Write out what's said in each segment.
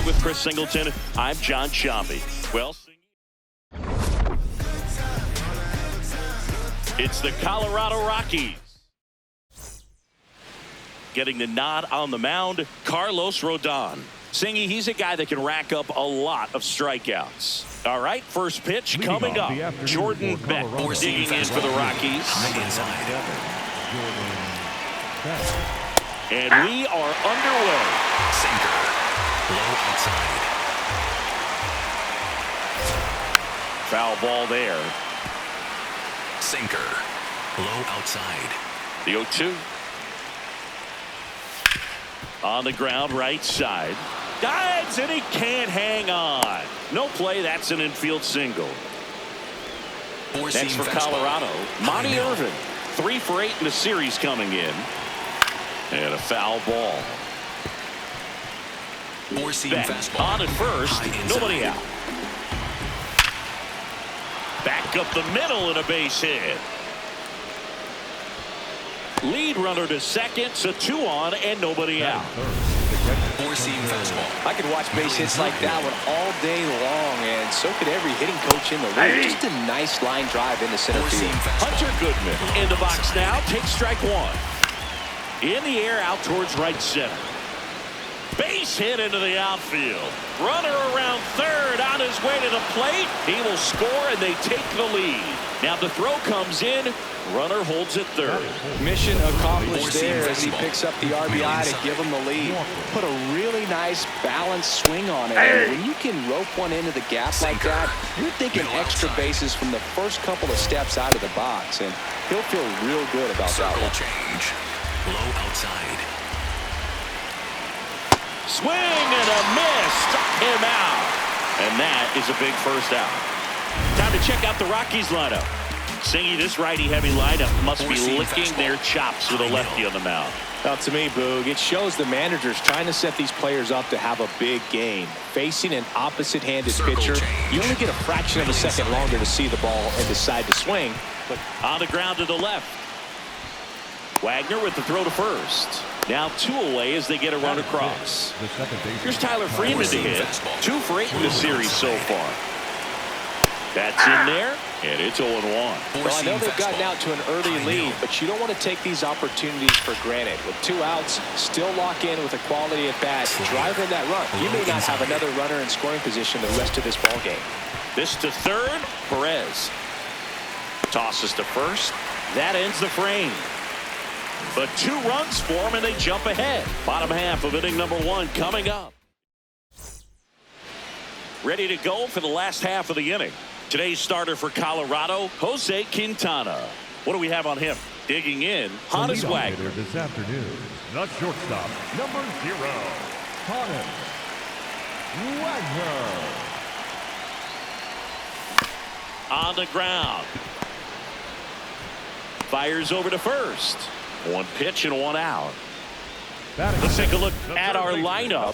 with Chris Singleton. I'm John Sciambi. Well, it's the Colorado Rockies. Getting the nod on the mound, Carlos Rodon. Singy, he's a guy that can rack up a lot of strikeouts. All right, first pitch coming up. Jordan Beck digging in for the Rockies. And we are underway. Sinker. Low outside. Foul ball there. Sinker. Low outside. The 0-2. On the ground, right side. Dives, and he can't hang on. No play. That's an infield single. Next for Colorado, Monty Irvin. 3 for 8 in the series coming in. And a foul ball. Beck on at first. Nobody out. Back up the middle and a base hit. Lead runner to second, so 2 on and nobody out. Four-seam fastball. I could watch base hits like that one all day long, and so could every hitting coach in the league. Just a nice line drive into center field. Hunter Goodman in the box now. Takes strike 1. In the air out towards right center. Base hit into the outfield. Runner around third on his way to the plate. He will score, and they take the lead. Now the throw comes in. Runner holds it third. Mission accomplished there as he picks up the RBI to give him the lead. Put a really nice balanced swing on it. And when you can rope one into the gap like that, you're thinking extra bases from the first couple of steps out of the box. And he'll feel real good about that one. Change. Low outside. Swing and a miss. Struck him out. And that is a big first out. Time to check out the Rockies lineup. Singy, this righty-heavy lineup must be licking their chops with a lefty on the mound. Now, to me, Boog, it shows the manager's trying to set these players up to have a big game. Facing an opposite-handed pitcher, you only get a fraction of a second longer to see the ball and decide to swing. But on the ground to the left. Wagner with the throw to first. Now 2 away as they get a run across. Here's Tyler Freeman to hit. 2 for 8 in the series so far. That's in there, and it's 0-1. Well, I know they've gotten out to an early lead, but you don't want to take these opportunities for granted. With 2 outs, still lock in with a quality at bat. Drive in that run. You may not have another runner in scoring position the rest of this ball game. This to third. Perez tosses to first. That ends the frame. But 2 runs for them, and they jump ahead. Bottom half of inning number 1 coming up. Ready to go for the last half of the inning. Today's starter for Colorado, Jose Quintana. What do we have on him? Digging in, Hannes Wagner. This afternoon, the shortstop, number 0, Hannes Wagner. On the ground. Fires over to first. 1 pitch and 1 out. Let's take a look at our lineup.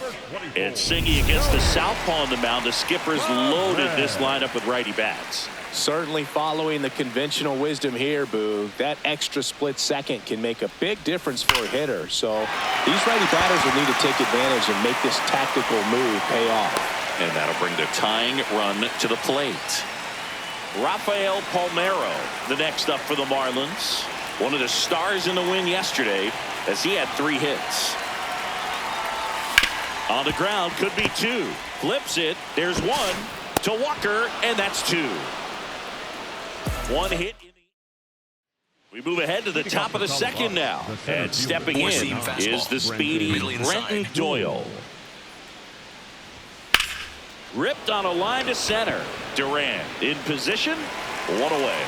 And Singy against the southpaw on the mound. The skipper's loaded this lineup with righty bats. Certainly following the conventional wisdom here, Boog. That extra split second can make a big difference for a hitter. So these righty batters will need to take advantage and make this tactical move pay off. And that'll bring the tying run to the plate. Rafael Palmeiro, the next up for the Marlins. One of the stars in the win yesterday, as he had 3 hits. On the ground, could be 2. Flips it. There's 1 to Walker, and that's 2. 1 hit. We move ahead to the top of the second now. And stepping in is the speedy Brenton Doyle. Ripped on a line to center. Durant in position. 1 away.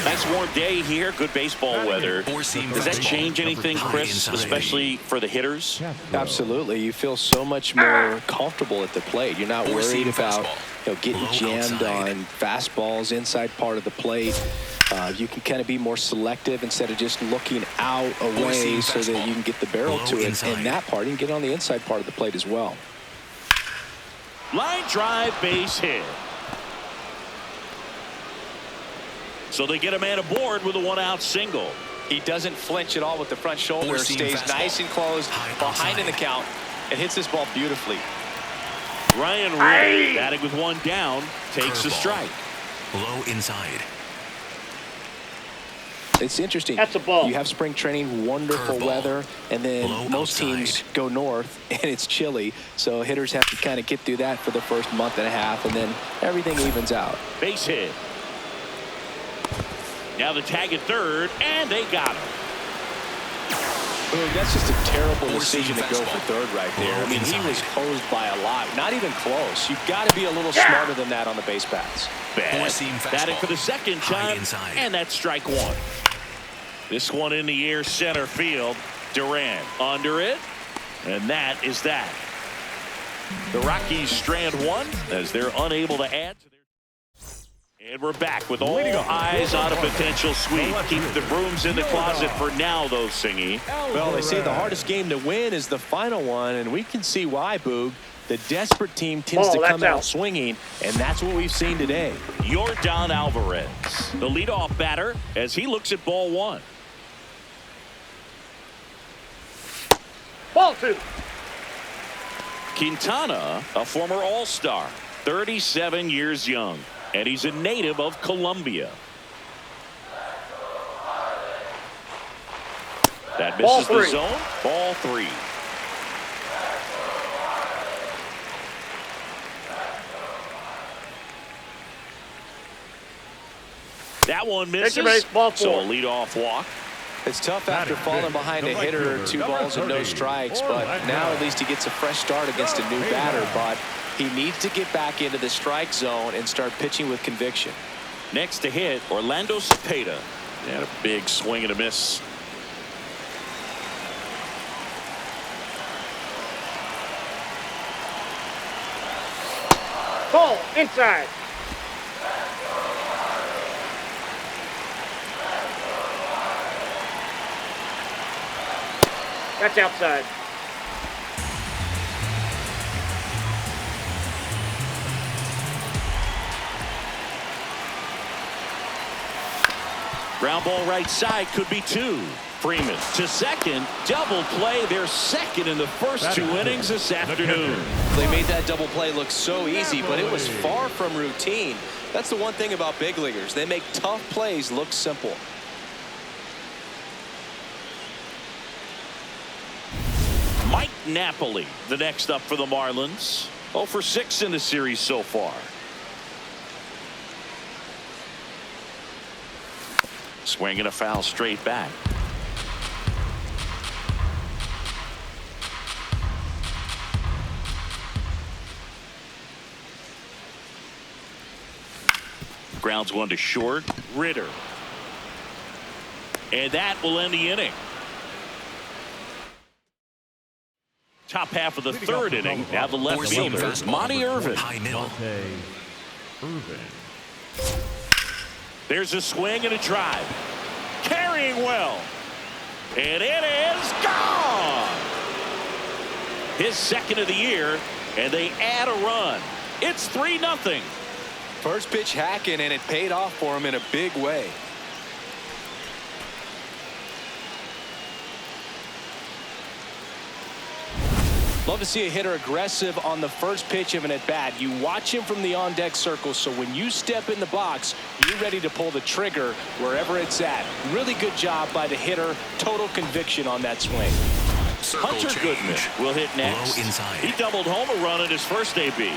Nice warm day here. Good baseball weather. Does that change anything, Chris, especially for the hitters? Absolutely. You feel so much more comfortable at the plate. You're not worried about getting jammed on fastballs inside part of the plate. You can kind of be more selective instead of just looking out away so that you can get the barrel to it. And that part, you can get on the inside part of the plate as well. Line drive, base hit. So they get a man aboard with a 1-out single. He doesn't flinch at all with the front shoulder. Stays nice and close, behind in the count. and hits this ball beautifully. Ryan Wood batting with one down, takes a strike. Low inside. It's interesting. That's a ball. You have spring training, wonderful weather, and then most teams go north and it's chilly. So hitters have to kind of get through that for the first month and a half, and then everything evens out. Base hit. Now the tag at third, and they got him. Boom, that's just a terrible decision to go for third right there. I mean, he was posed by a lot. Not even close. You've got to be a little smarter than that on the base paths. Batting for the second time, and that's strike one. This one in the air center field. Durant under it, and that is that. The Rockies strand one as they're unable to add to their. And we're back with all eyes on a potential sweep. Keep the brooms in the closet for now, though, Singy. Well, they say the hardest game to win is the final one, and we can see why, Boog. The desperate team tends to come out swinging, and that's what we've seen today. Yordan Alvarez, the leadoff batter, as he looks at ball one. Ball two. Quintana, a former All-Star, 37 years young, and he's a native of Colombia. That misses the zone. Ball three. That one misses. So a leadoff walk. It's tough after falling behind a hitter, 2 balls and no strikes, but now at least he gets a fresh start against a new batter. But he needs to get back into the strike zone and start pitching with conviction. Next to hit, Orlando Cepeda. And a big swing and a miss. Ball inside. That's outside. Ground ball right side, could be 2. Freeman to second, double play, their second in the first 2 innings this afternoon. They made that double play look so easy, but it was far from routine. That's the one thing about big leaguers. They make tough plays look simple. Mike Napoli, the next up for the Marlins. 0 for 6 in the series so far. Swing and a foul straight back. Grounds one to short. Ritter. And that will end the inning. Top half of the third inning. Now the left fielder, Monty Irvin. High middle. There's a swing and a drive. Carrying well. And it is gone. His second of the year, and they add a run. It's 3-0. First pitch hacking, and it paid off for him in a big way. Love to see a hitter aggressive on the first pitch of an at-bat. You watch him from the on-deck circle, so when you step in the box, you're ready to pull the trigger wherever it's at. Really good job by the hitter. Total conviction on that swing. Hunter Goodman will hit next. He doubled home a run at his first AB.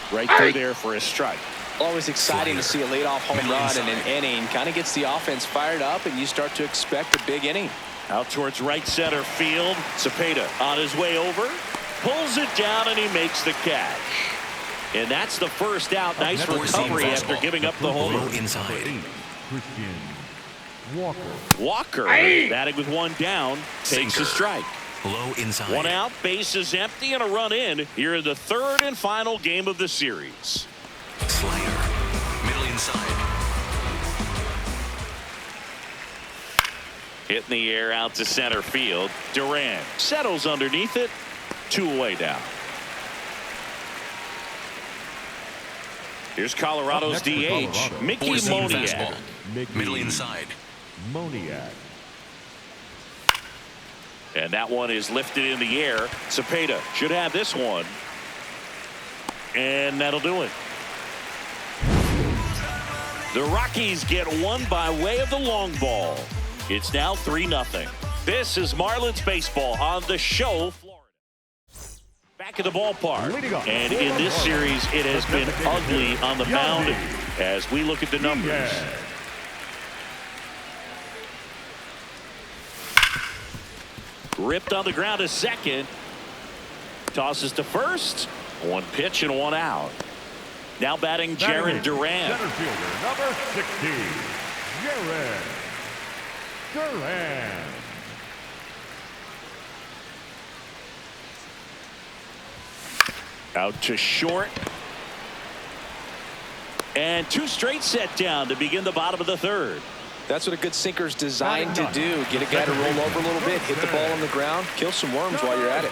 Right through there for a strike. Always exciting to see a leadoff home run in an inning. Kind of gets the offense fired up, and you start to expect a big inning. Out towards right center field. Cepeda on his way over. Pulls it down, and he makes the catch. And that's the first out. Nice recovery after giving up the homer. Inside. Walker batting with one down. Takes a strike. Low inside. One out, bases empty, and a run in here in the third and final game of the series. Slider. Middle inside. Hit in the air out to center field. Durant settles underneath it. 2 away now. Here's Colorado's DH, Mickey Moniak. Middle inside. Moniak. And that one is lifted in the air. Cepeda should have this one. And that'll do it. The Rockies get one by way of the long ball. It's now 3-0. This is Marlins baseball on the show, Florida. Back at the ballpark. And in this series, it has been ugly on the mound as we look at the numbers. Ripped on the ground to second. Tosses to first. One pitch and one out. Now batting Jared Duran. Center fielder, number 60, Jared Duran. Out to short. And two straight set down to begin the bottom of the third. That's what a good sinker's designed to do. Get a guy to roll over a little bit, hit the ball on the ground, kill some worms while you're at it.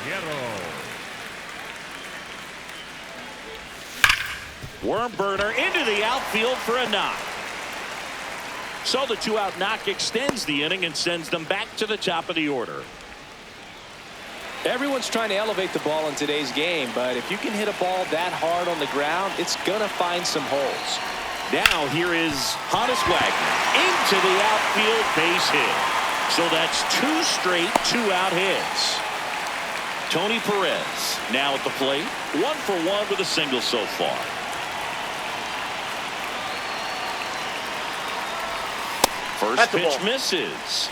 Worm burner into the outfield for a knock. So the two-out knock extends the inning and sends them back to the top of the order. Everyone's trying to elevate the ball in today's game, but if you can hit a ball that hard on the ground, it's going to find some holes. Now here is Honus Wagner into the outfield, base hit. So that's two straight two-out hits. Tony Perez now at the plate, 1 for 1 with a single so far. First pitch misses.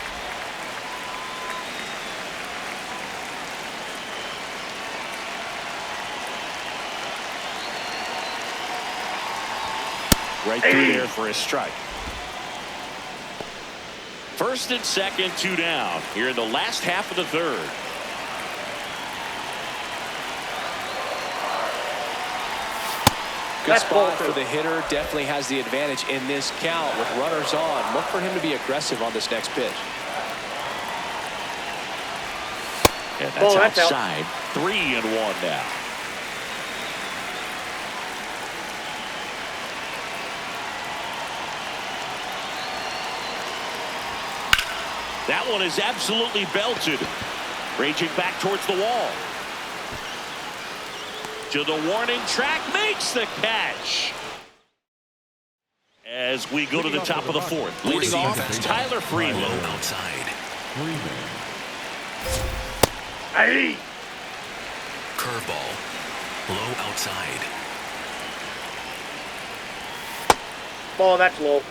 Right through there for a strike. First and second, two down here in the last half of the third. Good spot for the hitter. Definitely has the advantage in this count with runners on. Look for him to be aggressive on this next pitch. And that's outside. 3-1 now. That one is absolutely belted. Raging back towards the wall. To the warning track, makes the catch. As we go to the top of the fourth. Leading off, Tyler Freeman. Outside. Hey. Curveball. Low outside. Ball, that's low.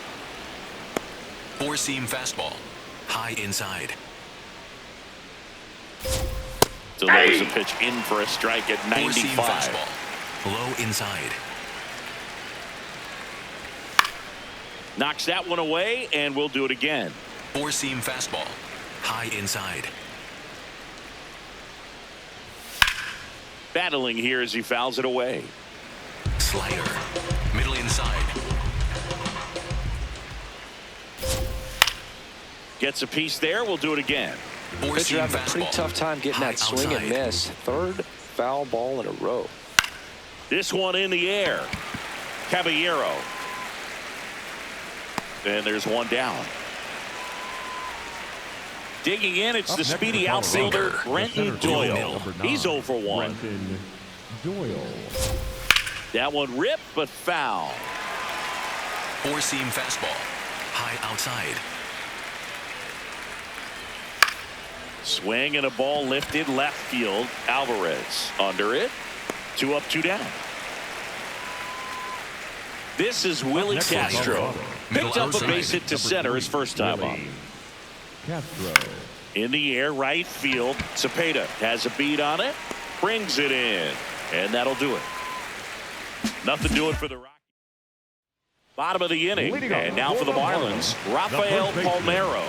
Four-seam fastball. High inside. Delivers a pitch in for a strike at 95. Fastball. Low inside. Knocks that one away, and we'll do it again. Four-seam fastball. High inside. Battling here as he fouls it away. Slider. Middle inside. Gets a piece there. We'll do it again. Pitcher having a pretty tough time getting that swing and miss. Third foul ball in a row. This one in the air. Caballero. And there's one down. Digging in, it's the speedy outfielder, Brenton Doyle. He's 0 for 1. Doyle. That one ripped, but foul. Four-seam fastball. High outside. Swing and a ball lifted left field. Alvarez under it. 2 up, 2 down. This is Willie Castro. Picked up a base hit to center his first time up. Castro. In the air, right field. Cepeda has a beat on it. Brings it in. And that'll do it. Nothing doing for the Rockies. Bottom of the inning. And now for the Marlins, Rafael Palmeiro.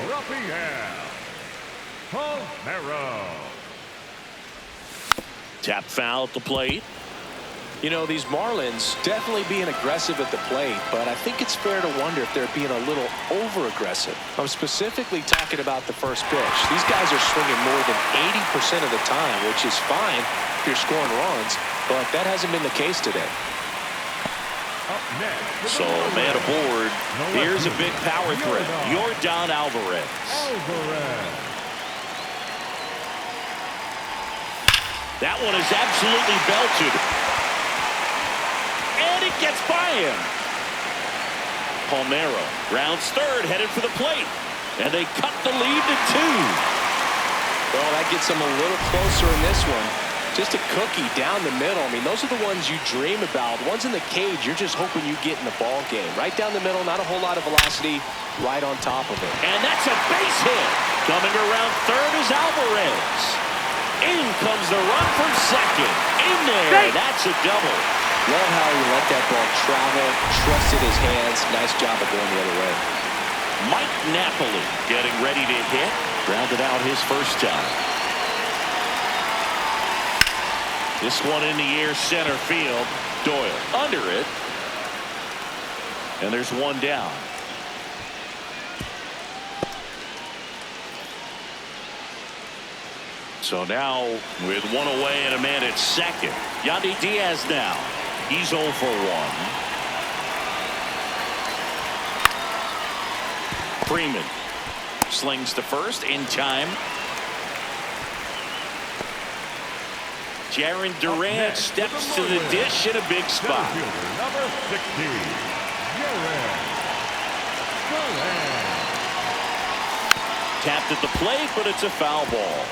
Palmeiro. Tap foul at the plate. You know, these Marlins definitely being aggressive at the plate, but I think it's fair to wonder if they're being a little over-aggressive. I'm specifically talking about the first pitch. These guys are swinging more than 80% of the time, which is fine if you're scoring runs, but that hasn't been the case today. So, man aboard. Here's a big power threat. Yordan Alvarez. That one is absolutely belted. And it gets by him. Palmeiro rounds third, headed for the plate. And they cut the lead to 2. Well, that gets them a little closer in this one. Just a cookie down the middle. I mean, those are the ones you dream about. Ones in the cage, you're just hoping you get in the ball game. Right down the middle, not a whole lot of velocity, right on top of it. And that's a base hit. Coming around third is Alvarez. In comes the run for second. In there, that's a double. Love how he let that ball travel, trusted his hands. Nice job of going the other way. Mike Napoli getting ready to hit. Grounded out his first time. This one in the air, center field. Doyle under it. And there's one down. So now with one away and a man at second. Yandy Diaz now. He's 0 for 1. Freeman slings to first in time. Jaron Durant steps to the dish in a big spot. Number 60, Jaron Durant. Tapped at the plate, but it's a foul ball.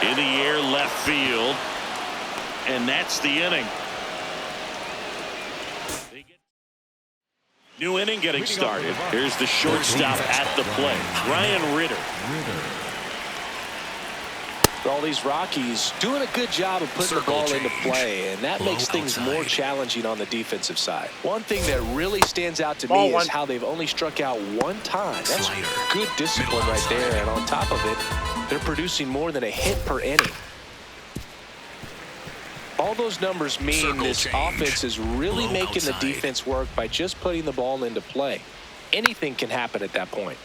In the air, left field. And that's the inning. New inning getting started. Here's the shortstop at the plate, Ryan Ritter. All these Rockies doing a good job of putting the ball into play, and that makes things more challenging on the defensive side. One thing that really stands out to me is how they've only struck out 1 time. That's good discipline right there, and on top of it, they're producing more than a hit per inning. All those numbers mean this offense is really making the defense work by just putting the ball into play. Anything can happen at that point.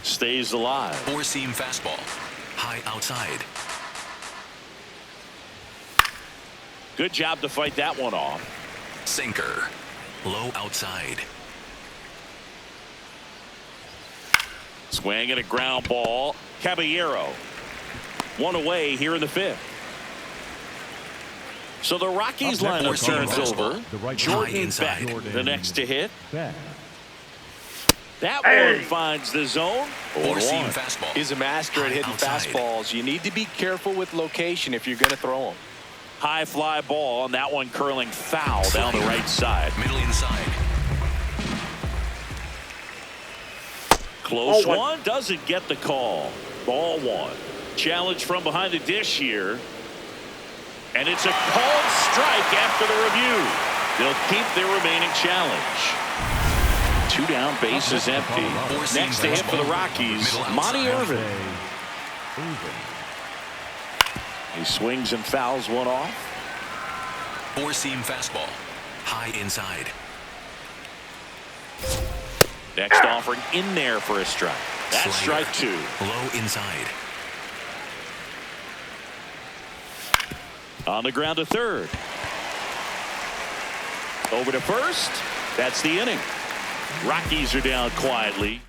Stays alive. 4-seam fastball. High outside. Good job to fight that one off. Sinker. Low outside. Swing and a ground ball. Caballero. One away here in the 5th. So the Rockies lineup turns over. Jordan Beck, the next to hit. That one finds the zone. 4-seam fastball. He's a master at hitting fastballs. You need to be careful with location if you're going to throw them. High fly ball, and that one curling foul down the right side. Middle inside. Close one, doesn't get the call. Ball 1. Challenge from behind the dish here. And it's a called strike after the review. They'll keep their remaining challenge. 2 down, base is empty. Next to hit for the Rockies, Monty Irvin. He swings and fouls one off. 4-seam fastball. High inside. Next offering in there for a strike. That's strike 2. Low inside. On the ground to third. Over to first. That's the inning. Rockies are down quietly.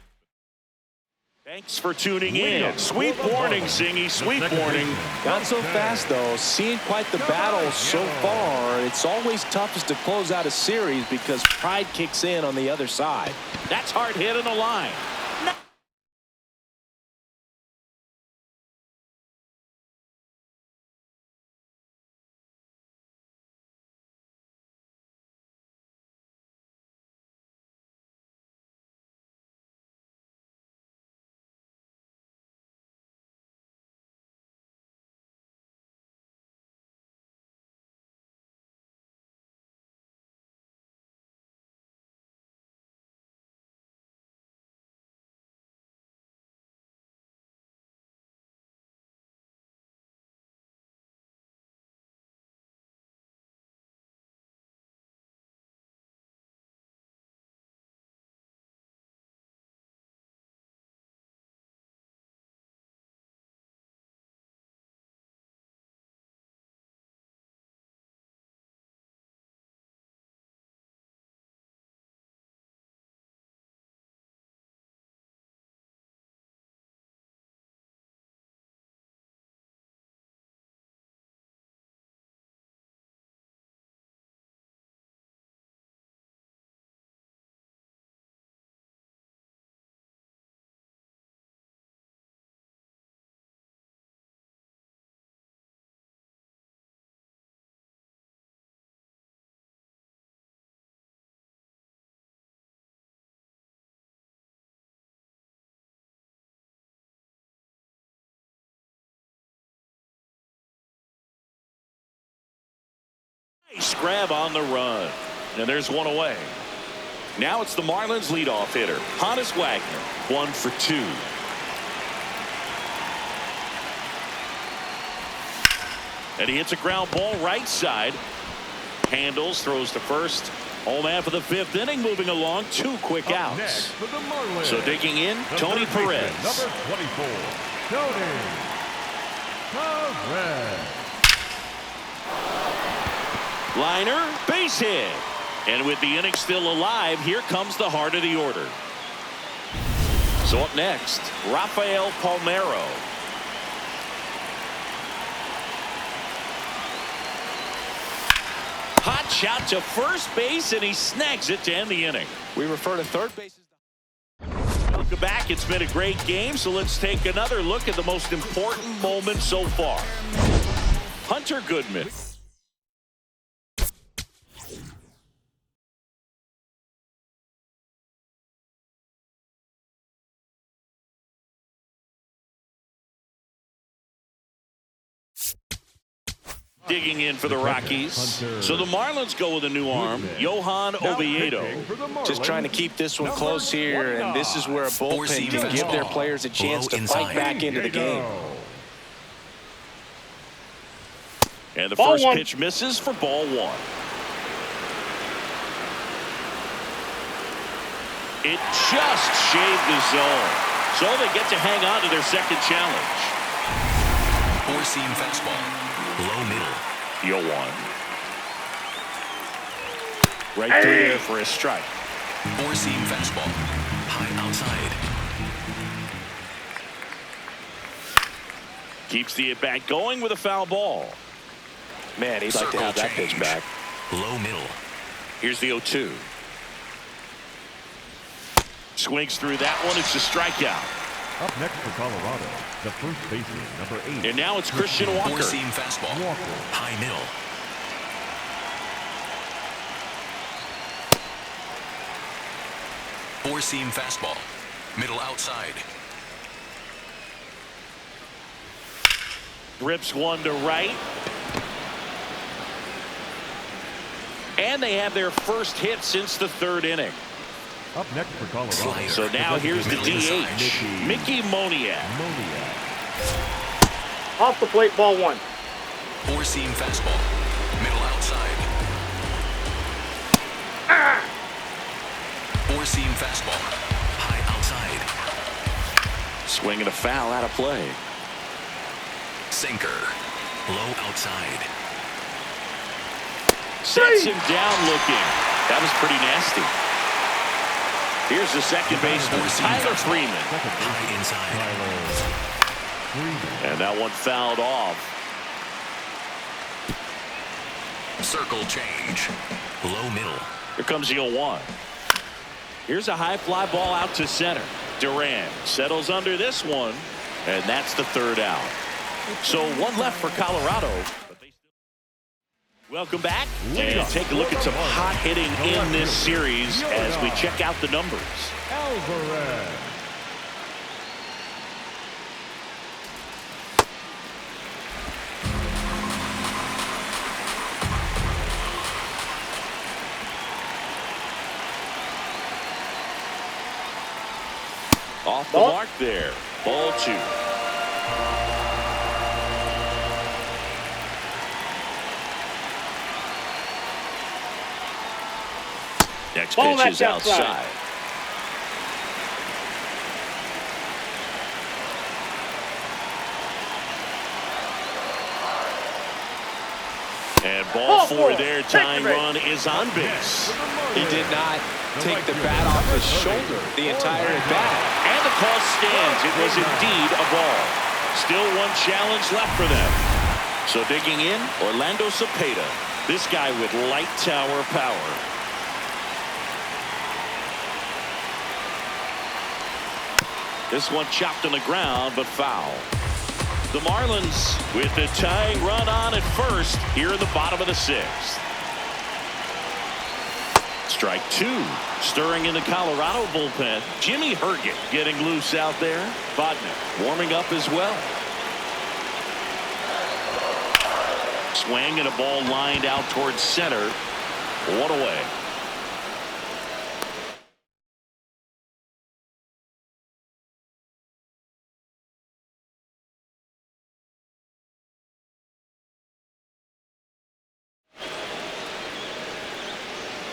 Thanks for tuning in. Sweet warning, Singy. Sweet warning. Not so fast, though. Seeing quite the battle so far. It's always toughest to close out a series because pride kicks in on the other side. That's hard hit in the line. Nice grab on the run. And there's one away. Now it's the Marlins leadoff hitter, Honus Wagner, 1 for 2. And he hits a ground ball right side. Handles, throws to first. Home half of the 5th inning, moving along. 2 quick outs. Next for the Marlins, So digging in, the Tony third baseman, Perez. Number 24, Tony Perez. Liner, base hit. And with the inning still alive, here comes the heart of the order. So up next, Rafael Palmeiro. Hot shot to first base, and he snags it to end the inning. We refer to third base. Welcome back. It's been a great game, so let's take another look at the most important moment so far. Hunter Goodman. Digging in for the Rockies. So the Marlins go with a new arm, Johan Oviedo. Just trying to keep this one close here, and this is where a bullpen can give their players a chance to fight back into the game. And the first pitch misses for ball 1. It just shaved the zone. So they get to hang on to their second challenge. 4-seam fastball. Low middle. 0-1. Right through there for a strike. 4-seam fastball. High outside. Keeps the at-bat going with a foul ball. Man, he'd like to have that pitch back. Low middle. Here's the 0-2. Swings through that one. It's a strikeout. Up next for Colorado, the first baseman, number 8. And now it's Christian Walker. 4-seam fastball. High middle. Four-seam fastball. Middle outside. Rips one to right. And they have their first hit since the 3rd inning. Up next for Colorado. So now here's the DH, Mickey Moniak. Off the plate, ball 1. Four-seam fastball. Middle outside. Four-seam fastball. High outside. Swinging a foul out of play. Sinker. Low outside. Sets him down looking. That was pretty nasty. Here's the second baseman, Tyler Freeman. High inside. And that one fouled off. Circle change. Low middle. Here comes the 0-1. Here's a high fly ball out to center. Duran settles under this one, and that's the 3rd out. So one left for Colorado. Welcome back, and take a look at some hot hitting in this series as we check out the numbers. Alvarez. Off the mark there. Ball 2. Next pitch is outside. And ball 4 there. Tying run is on base. He did not take the bat off his shoulder the entire at bat. And the call stands. It was indeed a ball. Still one challenge left for them. So digging in, Orlando Cepeda. This guy with light tower power. This one chopped on the ground, but foul. The Marlins with the tying run on at first here in the bottom of the 6th. Strike 2. Stirring in the Colorado bullpen. Jimmy Herget getting loose out there. Bodner warming up as well. Swing and a ball lined out towards center. One away.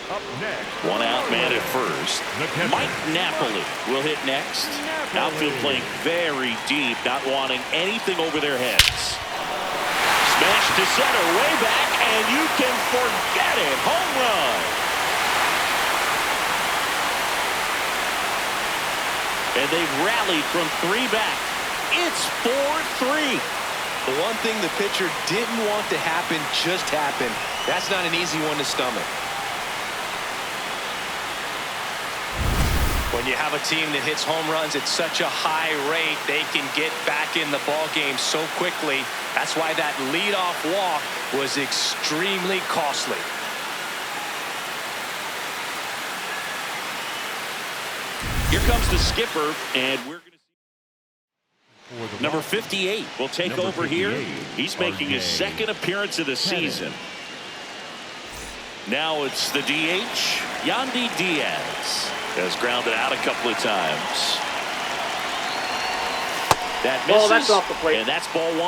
Up next. One out man at first. Mike Napoli will hit next. Outfield playing very deep, not wanting anything over their heads. Smash to center, way back, and you can forget it. Home run. And they've rallied from 3 back. It's 4-3. The one thing the pitcher didn't want to happen just happened. That's not an easy one to stomach. When you have a team that hits home runs at such a high rate, they can get back in the ball game so quickly. That's why that leadoff walk was extremely costly. Here comes the skipper, and we're going to see number 58 will take over here. He's making his second appearance of the season. Now it's the DH, Yandy Diaz. Has grounded out a couple of times. That misses, oh, that's off the plate. And that's ball 1.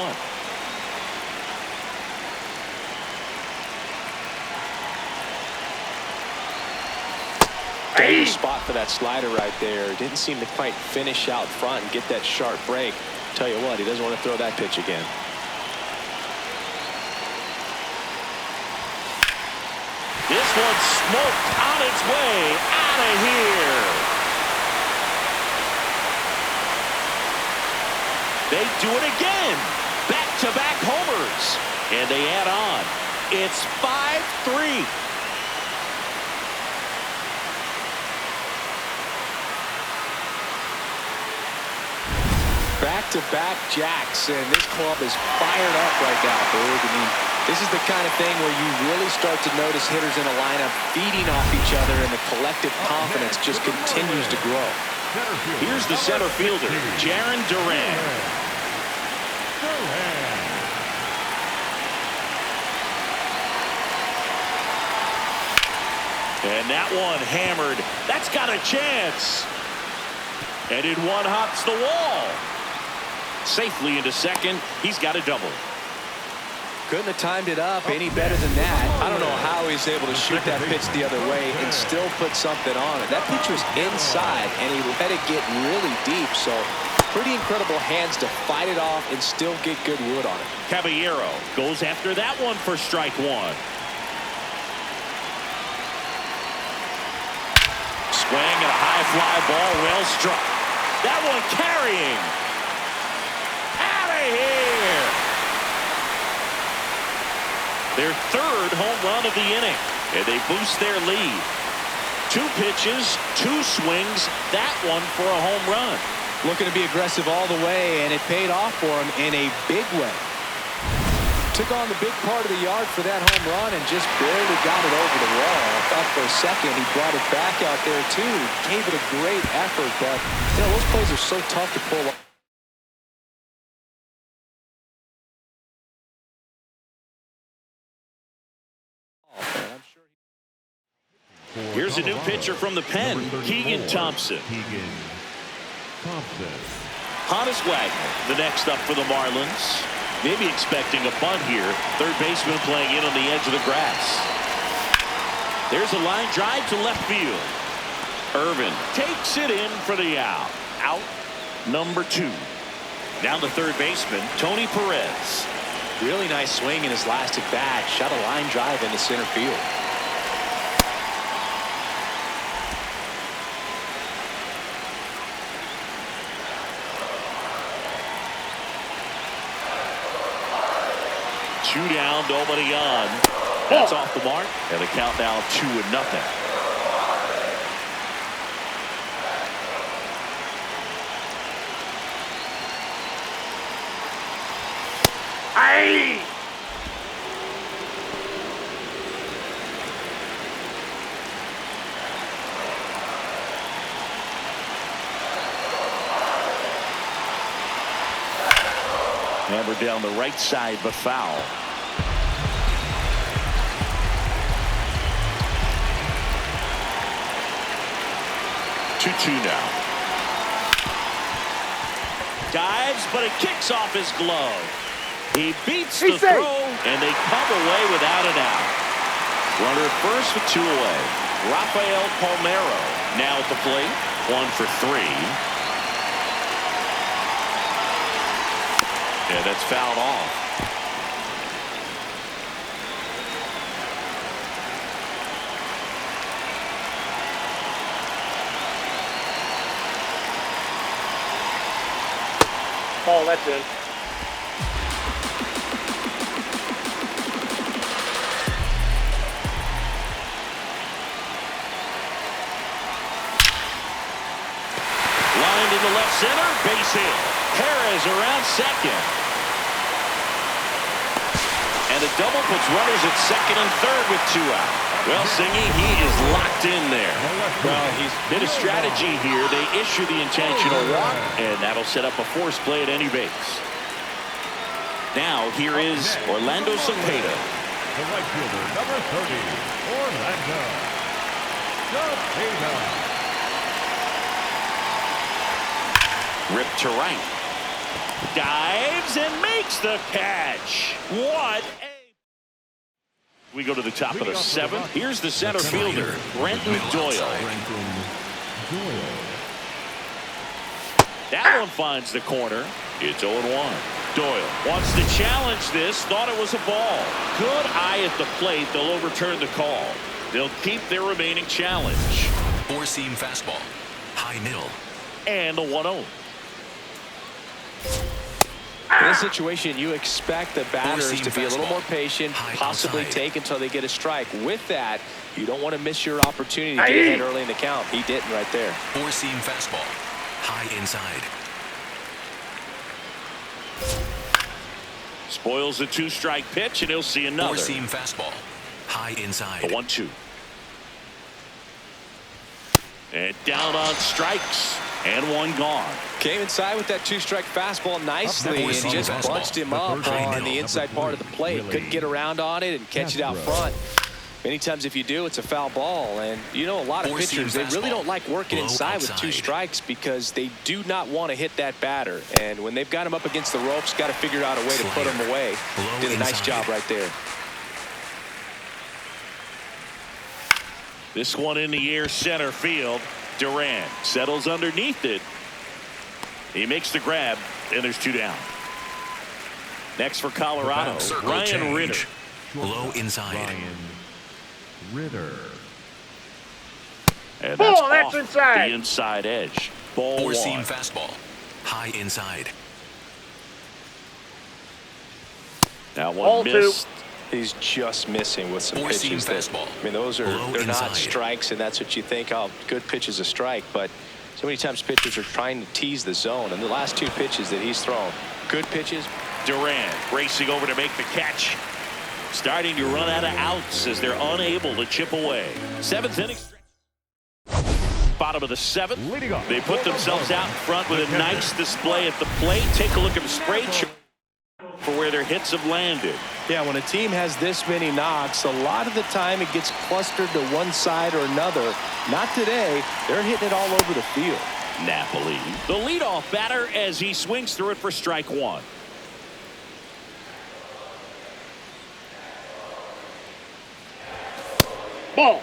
Great spot for that slider right there. Didn't seem to quite finish out front and get that sharp break. Tell you what, he doesn't want to throw that pitch again. This one's smoked on its way out of here. They do it again. Back-to-back homers. And they add on. It's 5-3. Back-to-back jacks, and this club is fired up right now, Boog. I mean, this is the kind of thing where you really start to notice hitters in a lineup feeding off each other, and the collective confidence just continues to grow. Here's the center fielder, Jarren Duran. And that one hammered. That's got a chance. And in one hops the wall. Safely into second. He's got a double. Couldn't have timed it up any better than that. I don't know how he's able to shoot that pitch the other way and still put something on it. That pitch was inside, and he let it get really deep. So pretty incredible hands to fight it off and still get good wood on it. Caballero goes after that one for strike 1. Swing and a high fly ball, well struck. That one carrying. Out of here. Their third home run of the inning, and they boost their lead. 2 pitches, 2 swings, that one for a home run. Looking to be aggressive all the way, and it paid off for him in a big way. Took on the big part of the yard for that home run and just barely got it over the wall. I thought for a second he brought it back out there too. Gave it a great effort, but you know, those plays are so tough to pull off. Here's a new pitcher from the pen, Keegan Thompson. Honus Wagner, the next up for the Marlins. Maybe expecting a bunt here. Third baseman playing in on the edge of the grass. There's a line drive to left field. Irvin takes it in for the out. Out number 2. Now the third baseman, Tony Perez. Really nice swing in his last at bat. Shot a line drive into center field. Two down, nobody on. That's off the mark, and the count now 2-0. Aye! Hammered down the right side, but foul. 2-2 now. Dives, but it kicks off his glove. He beats the throw, and they come away without an out. Runner at first with 2 away. Rafael Palmeiro now at the plate. 1 for 3. Yeah, that's fouled off. Oh, that's it. Lined into left center, base hit. Perez around second. And a double puts runners at second and third with 2 out. Well, Singy, he is locked in there. Well, he's been a strategy here. They issue the intentional walk, and that'll set up a force play at any base. Now, here is Orlando Cepeda. The right fielder, number 30, Orlando Cepeda. Ripped to right. Dives and makes the catch. What a... We go to the top of the 7th. Here's the center fielder, Brenton Doyle. That one finds the corner. It's 0-1. Doyle wants to challenge this. Thought it was a ball. Good eye at the plate. They'll overturn the call. They'll keep their remaining challenge. 4-seam fastball. High middle. And the 1-0. In this situation, you expect the batters to be a little more patient, possibly take until they get a strike. With that, you don't want to miss your opportunity to get ahead early in the count. He didn't right there. 4-seam fastball. High inside. Spoils the 2-strike pitch, and he'll see another. 4-seam fastball. High inside. A 1-2. And down on strikes. And 1 gone. Came inside with that 2-strike fastball nicely and just bunched him up on the inside part of the plate. Couldn't get around on it and catch it out front. Many times if you do, it's a foul ball. And you know, a lot of pitchers, they really don't like working inside with 2 strikes because they do not want to hit that batter. And when they've got him up against the ropes, got to figure out a way to put him away. Did a nice job right there. This one in the air center field. Durant settles underneath it. He makes the grab, and there's 2 down. Next for Colorado, Ryan Ritter. Low inside. Ryan Ritter. And that's off inside. the inside edge. Ball 4-seam 1. fastball. High inside. That Ball one missed. 2. He's just missing with some 4-seam pitches. fastball. I mean, those are they're inside. not strikes, and that's what you think. Oh, good pitch is a strike, but so many times pitchers are trying to tease the zone. And the last 2 pitches that he's thrown, good pitches. Durant racing over to make the catch. Starting to run out of outs as they're unable to chip away. 7th inning. Bottom of the 7th. They put themselves out in front with a nice display at the plate. Take a look at the spray chart for where their hits have landed. Yeah, when a team has this many knocks, a lot of the time it gets clustered to one side or another. Not today. They're hitting it all over the field. Napoli, the leadoff batter, as he swings through it for strike 1. Ball.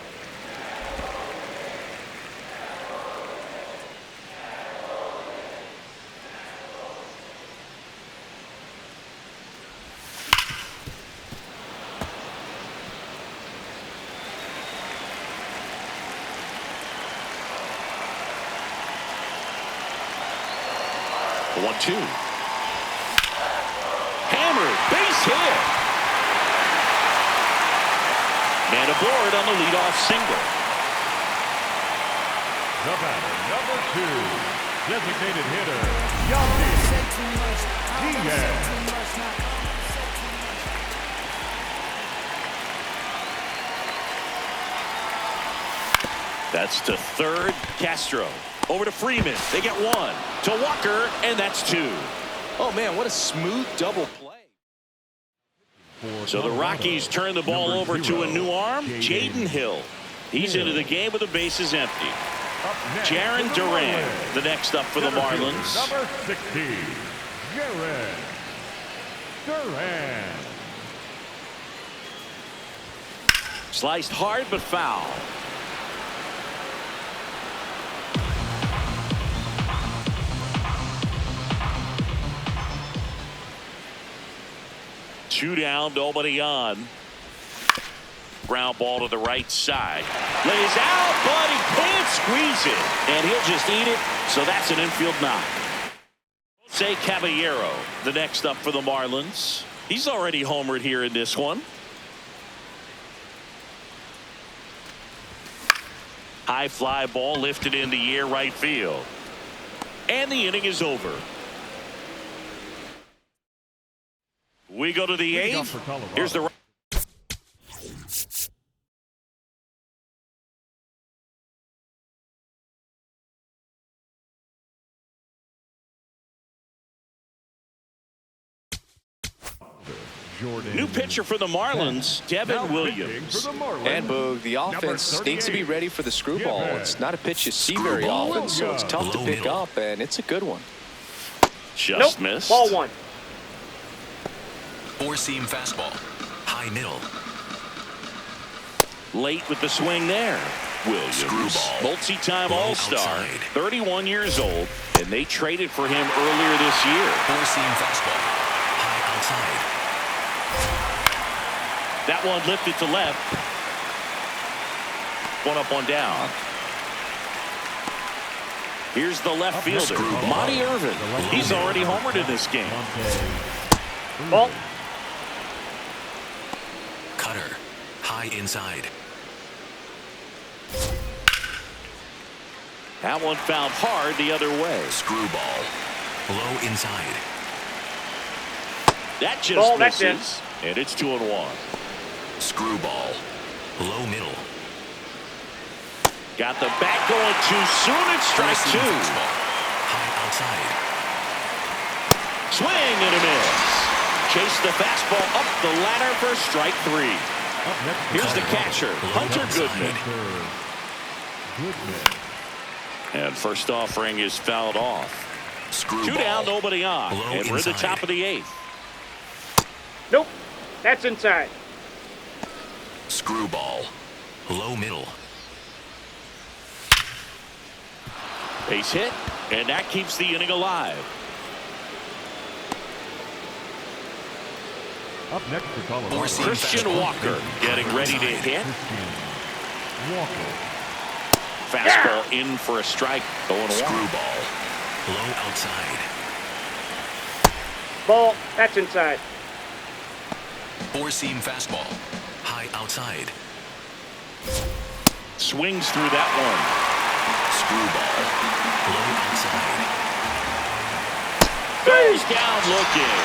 The 1-2. Hammered, base hit. Man aboard on the leadoff single. The batter, number 2, designated hitter, Yandy Diaz. That's to third. Castro over to Freeman. They get 1 to Walker, and that's 2. Oh man, what a smooth double play. So the Rockies turn the ball over to a new arm, Jaden Hill. He's into the game with the bases empty. Up next, Jaron for the Duran, Marlins. the next up for the Center field, Marlins. Number 60, Jaron Duran. Sliced hard but foul. Two down, nobody on. Ground ball to the right side. Lays out, but he can't squeeze it. And he'll just eat it, so that's an infield knock. Jose Caballero, the next up for the Marlins. He's already homered here in this one. High fly ball lifted in the air right field. And the inning is over. We go to the Leading off eighth. for Colorado. Here's the Jordan. new pitcher for the Marlins, Now Devin pitching Williams. for the Marlins, And Boog, the offense needs to be ready for the screwball. It's not a pitch you see very Screwball. often, so it's tough to Low pick middle. up, and it's a good one. Just Nope. missed. Ball one. Four-seam fastball. High middle. Late with the swing there. Williams, Screwball. multi-time Low All-Star, outside. 31 years old, and they traded for him earlier this year. Four-seam fastball. High outside. That one lifted to left. One up, one down. Here's the left fielder, Screwball. Monty Irvin. He's already homered in this game. Ball. Cutter. High inside. That one found hard the other way. Screwball. Low inside. That just Ball, that's misses, and it's 2-1. Screwball. Low middle. Got the bat going too soon. It's strike Four-seam two. fastball. High outside. Swing and a miss. Chase the fastball up the ladder for strike three. Up next, Here's the catcher, Hunter outside. Goodman. Goodman. And first offering is fouled off. Screwball. Two down, nobody on. Low And we're at the inside. top of the eighth. Nope. That's inside. Screwball. Low middle. Base hit, and that keeps the inning alive. Up next for Colorado. Four-seam Christian fastball. Walker getting ready to Outside. hit. Christian Walker. Fastball in for a strike. 0-1. Screwball. Low outside. Ball. That's inside. Four-seam fastball. High outside. Swings through that one. Screwball. Low outside. Goes down looking.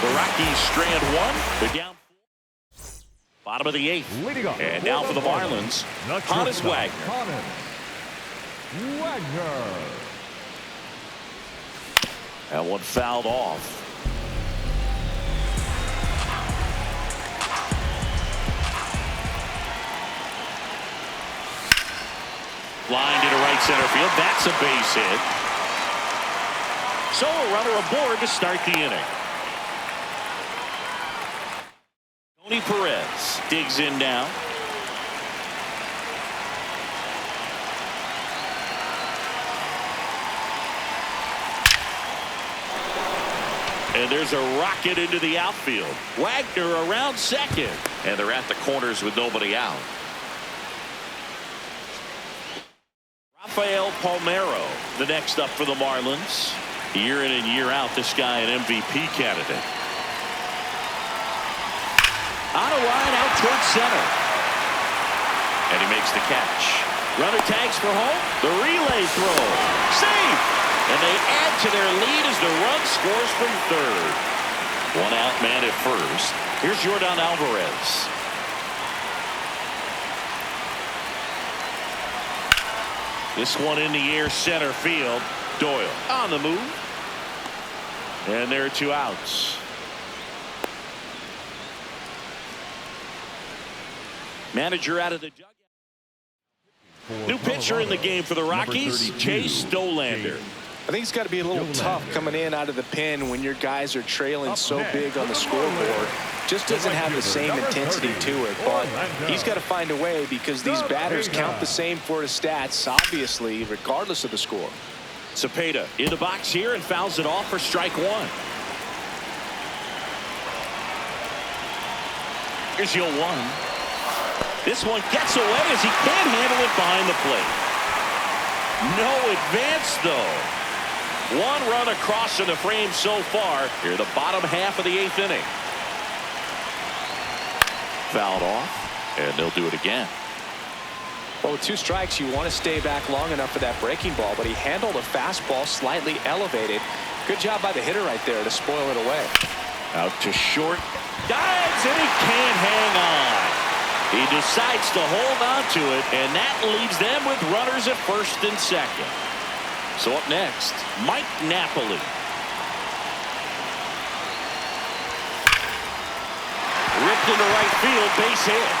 The Rockies strand one. They're down. Bottom of the eighth. Leading off And now for the Marlins, Honus Wagner. Honus Wagner. That one fouled off. Line into right center field. That's a base hit. So a runner aboard to start the inning. Tony Perez digs in now. And there's a rocket into the outfield. Wagner around second. And they're at the corners with nobody out. Rafael Palmeiro, the next up for the Marlins. Year in and year out, this guy an MVP candidate. On a line out towards center. And he makes the catch. Runner tags for home. The relay throw. Safe. And they add to their lead as the run scores from third. One out man at first. Here's Jordan Alvarez. This one in the air center field. Doyle on the move. And there are two outs. Manager out of the dugout. pitcher in the game for the Rockies, Chase Dollander. I think it's got to be a little tough coming in out of the pen when your guys are trailing so big on the scoreboard. Just doesn't have the same intensity to it, but he's got to find a way because these batters count the same for his stats, obviously, regardless of the score. Cepeda in the box here and fouls it off for strike one. Here's 0-1. This one gets away as he can't handle it behind the plate. No advance, though. One run across in the frame so far here, the bottom half of the 8th inning. Fouled off, and they'll do it again. Well, with 2 strikes, you want to stay back long enough for that breaking ball, but he handled a fastball slightly elevated. Good job by the hitter right there to spoil it away. Out to short. Dives, and he can't hang on. He decides to hold on to it, and that leaves them with runners at first and second. So up next, Mike Napoli. Ripped into right field, base hit.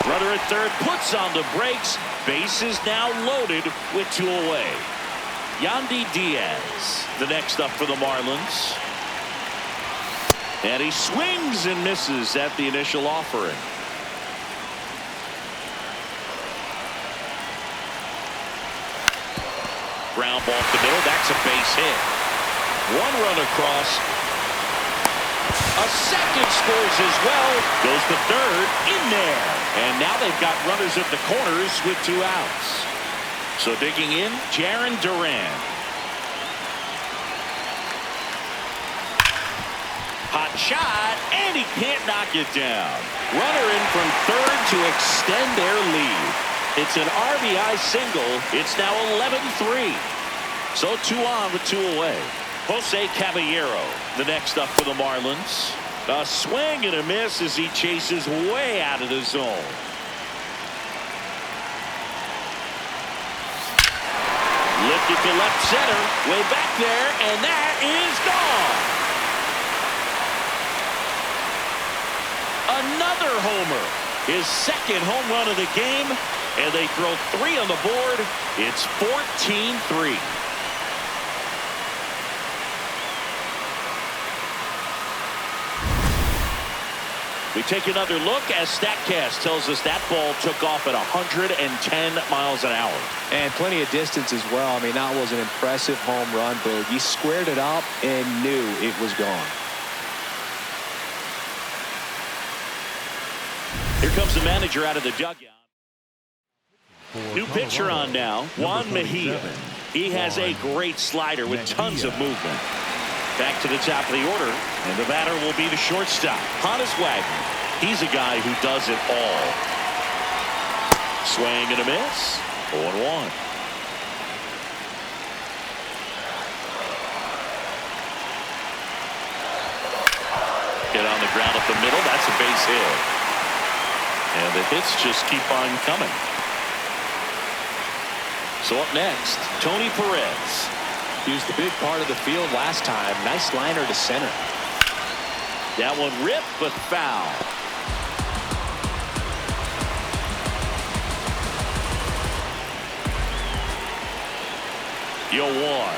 Runner at third puts on the brakes. Base is now loaded with 2 away. Yandy Diaz, the next up for the Marlins. And he swings and misses at the initial offering. Ground ball to the middle. That's a base hit. 1 run across. A second scores as well. Goes to third. In there. And now they've got runners at the corners with 2 outs. So digging in, Jarren Duran. Hot shot, and he can't knock it down. Runner in from third to extend their lead. It's an RBI single. It's now 11-3. So 2 on with 2 away. Jose Caballero, the next up for the Marlins. A swing and a miss as he chases way out of the zone. Lifted to left center, way back there, and that is gone. Another homer, his second home run of the game, and they throw 3 on the board. It's 14-3. We take another look as StatCast tells us that ball took off at 110 miles an hour. And plenty of distance as well. I mean, that was an impressive home run, but he squared it up and knew it was gone. Here comes the manager out of the dugout. New pitcher on now, Juan Mejia. He has a great slider with tons of movement. Back to the top of the order, and the batter will be the shortstop, Honus Wagner. He's a guy who does it all. Swing and a miss. 0-1. Hit on the ground up the middle. That's a base hit. And the hits just keep on coming. So up next, Tony Perez. Used the big part of the field last time. Nice liner to center. That one ripped, but foul. Yo, 1.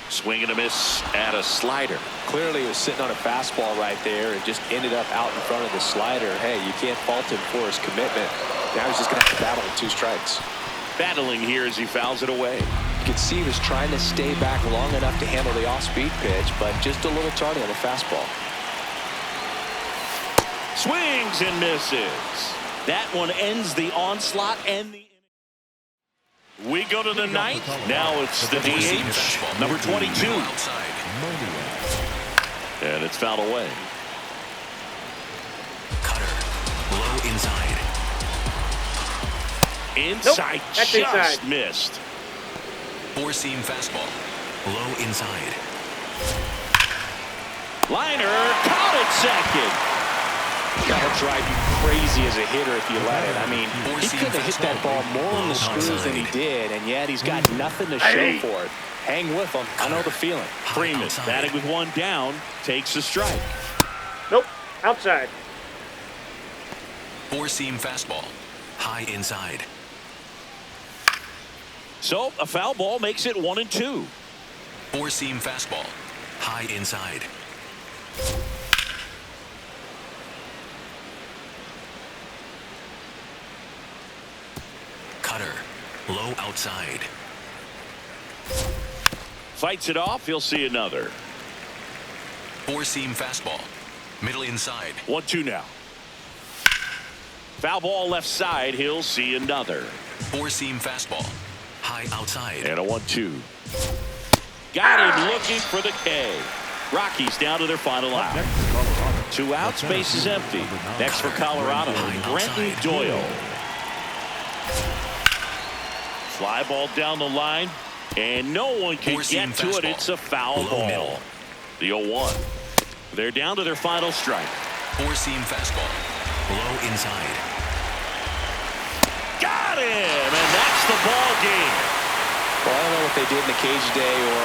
Swing and a miss at a slider. Clearly, he was sitting on a fastball right there and just ended up out in front of the slider. Hey, you can't fault him for his commitment. Now he's just going to have to battle with 2 strikes. Battling here as he fouls it away. You can see he was trying to stay back long enough to handle the off-speed pitch, but just a little tardy on the fastball. Swings and misses. That one ends the onslaught and the... We go to the 9th. Now it's the DH, number 22. And it's fouled away. Cutter, low inside. Inside, nope, that's just inside. Missed. 4-seam fastball, low inside. Liner caught at second. That'll drive you crazy as a hitter if you let it. I mean, he could have hit that ball more on the screws than he did, and yet he's got nothing to show for it. Hang with him. I know the feeling. Freeman batting with one down takes a strike. Nope. Outside. Four-seam fastball. High inside. So a foul ball makes it 1-2. Four-seam fastball. High inside. Cutter. Low outside. Fights it off. He'll see another. Four-seam fastball. Middle inside. 1-2 now. Foul ball left side. He'll see another. Four-seam fastball. High outside. And a 1-2. Got him looking for the K. Rockies down to their final out. 2 outs, base is empty. Next for Colorado, Brenton Doyle. Fly ball down the line, and no one can get to it. It's a foul ball. The 0-1. They're down to their final strike. Four-seam fastball. Low inside. Got him, and that's the ball game. Well, I don't know what they did in the cage today or